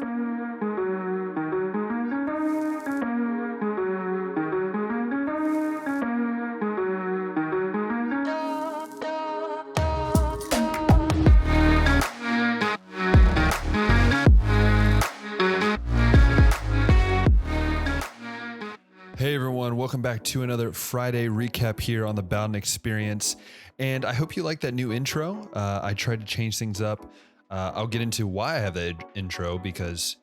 Hey everyone, welcome back to another Friday recap here on the Bowden Experience. And I hope you like that new intro. I tried to change things up. I'll get into why I have that intro because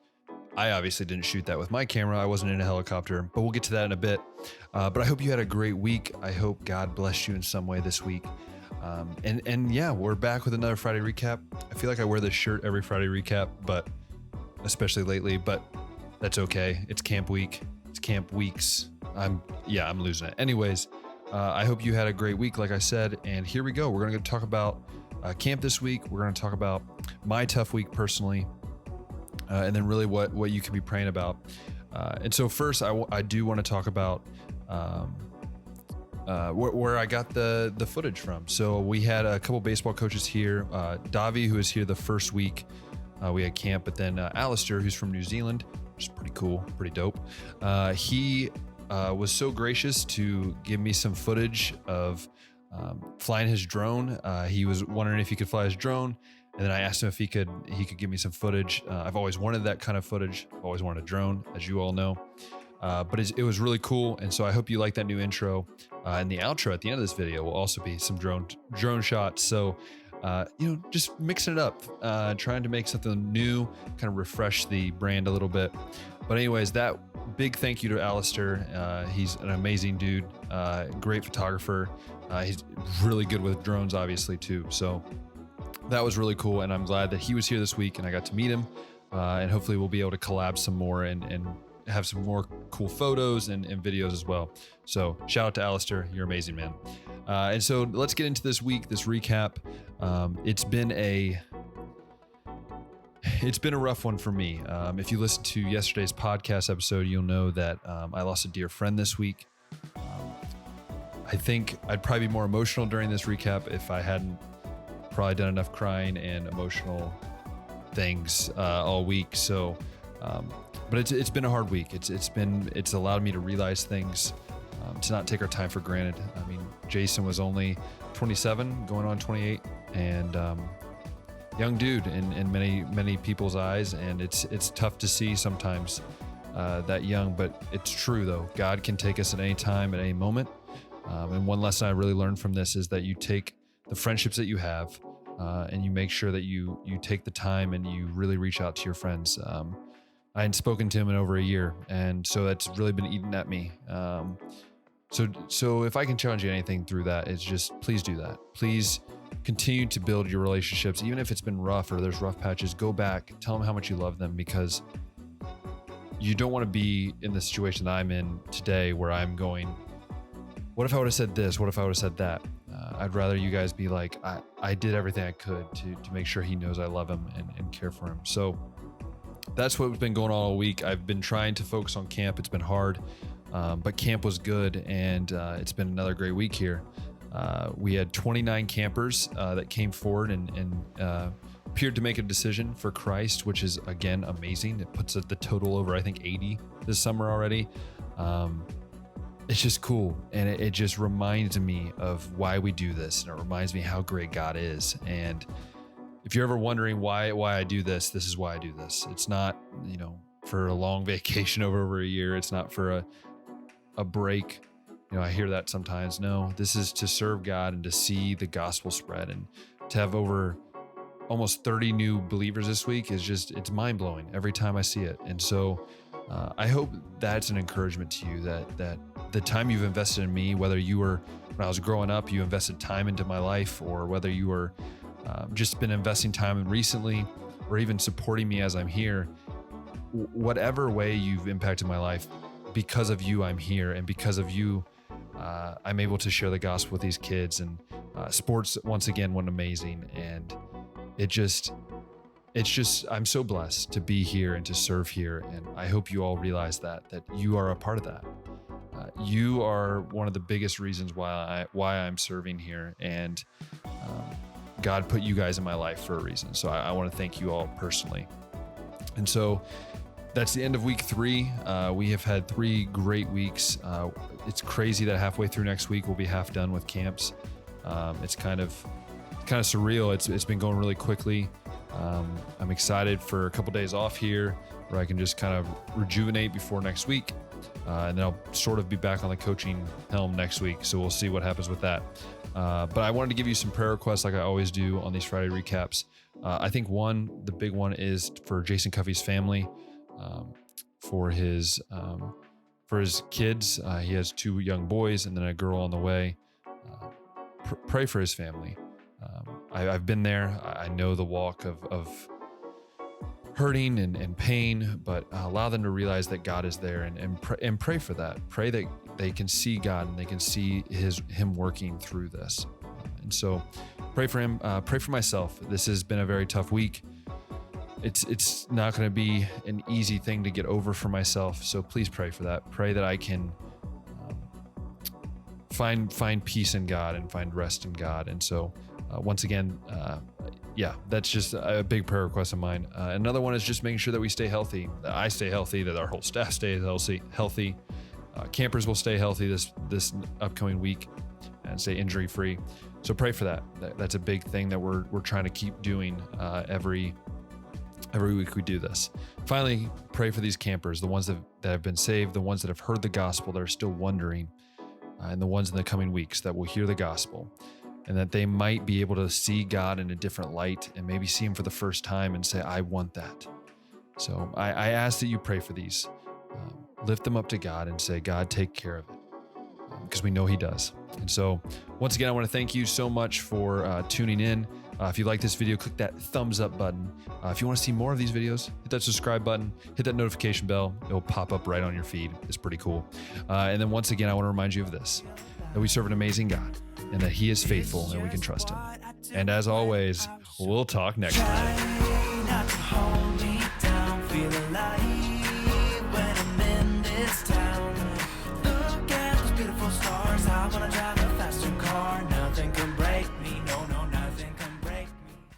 I obviously didn't shoot that with my camera. I wasn't in a helicopter, but we'll get to that in a bit. But I hope you had a great week. I hope God blessed you in some way this week. And yeah, we're back with another Friday recap. I feel like I wear this shirt every Friday recap, but especially lately, but that's okay. It's camp week. It's camp weeks. I'm losing it. Anyways, I hope you had a great week, like I said, and here we go. We're going to talk about camp this week. We're going to talk about my tough week personally, and then really what you could be praying about. And so first, I do want to talk about where I got the footage from. So we had a couple baseball coaches here. Davi, who was here the first week we had camp, but then Alistair, who's from New Zealand, which is pretty cool, pretty dope. He was so gracious to give me some footage of flying his drone. He was wondering if he could fly his drone, and then I asked him if he could give me some footage. I've always wanted that kind of footage. I've always wanted a drone, as you all know. But it was really cool, and so I hope you like that new intro. And the outro at the end of this video will also be some drone shots. So just mixing it up, trying to make something new, kind of refresh the brand a little bit. But anyways, that big thank you to Alistair. He's an amazing dude, great photographer. He's really good with drones, obviously, too. So that was really cool. And I'm glad that he was here this week and I got to meet him. And hopefully we'll be able to collab some more and have some more cool photos and videos as well. So shout out to Alistair. You're amazing, man. And so let's get into this week, this recap. It's been a rough one for me. If you listened to yesterday's podcast episode, you'll know that I lost a dear friend this week. I think I'd probably be more emotional during this recap if I hadn't probably done enough crying and emotional things all week. So, but it's been a hard week. It's allowed me to realize things, to not take our time for granted. I mean, Jason was only 27, going on 28, and young dude in many people's eyes, and it's tough to see sometimes that young, but it's true though. God can take us at any time, at any moment. And one lesson I really learned from this is that you take the friendships that you have, and you make sure that you take the time and you really reach out to your friends. I hadn't spoken to him in over a year, and so that's really been eating at me. So if I can challenge you anything through that, it's just please do that. Please continue to build your relationships, even if it's been rough or there's rough patches. Go back, tell them how much you love them, because you don't want to be in the situation that I'm in today where I'm going, what if I would have said this? What if I would have said that? I'd rather you guys be like, I did everything I could to make sure he knows I love him and care for him. So that's what's been going on all week. I've been trying to focus on camp. It's been hard, but camp was good, and it's been another great week here. We had 29 campers that came forward and appeared to make a decision for Christ, which is, again, amazing. It puts the total over, I think, 80 this summer already. It's just cool, and it just reminds me of why we do this, and it reminds me how great God is. And if you're ever wondering why I do this, this is why I do this. It's not, for a long vacation over a year. It's not for a break. I hear that sometimes. No, this is to serve God and to see the gospel spread, and to have over almost 30 new believers this week it's mind blowing every time I see it. And so I hope that's an encouragement to you that the time you've invested in me, whether you were, when I was growing up, you invested time into my life, or whether you were just been investing time recently, or even supporting me as I'm here, whatever way you've impacted my life, because of you, I'm here. And because of you, I'm able to share the gospel with these kids. And sports, once again, went amazing. And I'm so blessed to be here and to serve here. And I hope you all realize that you are a part of that. You are one of the biggest reasons why I'm serving here. And God put you guys in my life for a reason. So I want to thank you all personally. And so that's the end of week 3. We have had 3 great weeks. It's crazy that halfway through next week we'll be half done with camps. It's kind of surreal. It's been going really quickly. I'm excited for a couple days off here where I can just kind of rejuvenate before next week. And then I'll sort of be back on the coaching helm next week. So we'll see what happens with that. But I wanted to give you some prayer requests like I always do on these Friday recaps. I think the big one is for Jason Cuffey's family, for his kids. He has 2 young boys and then a girl on the way. Pray for his family. I've been there. I know the walk of hurting and pain, but allow them to realize that God is there and pray for that. Pray that they can see God and they can see him working through this. And so pray for him. Pray for myself. This has been a very tough week. It's not going to be an easy thing to get over for myself. So please pray for that. Pray that I can find peace in God and find rest in God. And so once again, that's just a big prayer request of mine. Another one is just making sure that we stay healthy, that I stay healthy, that our whole staff stays healthy. Campers will stay healthy this upcoming week and stay injury free. So pray for that. That's a big thing that we're trying to keep doing every week we do this. Finally, pray for these campers, the ones that have been saved, the ones that have heard the gospel, that are still wondering, and the ones in the coming weeks that will hear the gospel, and that they might be able to see God in a different light and maybe see him for the first time and say, I want that. So I ask that you pray for these. Lift them up to God and say, God, take care of it, because we know he does. And so once again, I want to thank you so much for tuning in. If you like this video, click that thumbs up button. If you want to see more of these videos, hit that subscribe button, hit that notification bell. It'll pop up right on your feed. It's pretty cool. And then once again, I want to remind you of this, that we serve an amazing God and that he is faithful and we can trust him. And as always, we'll talk next time.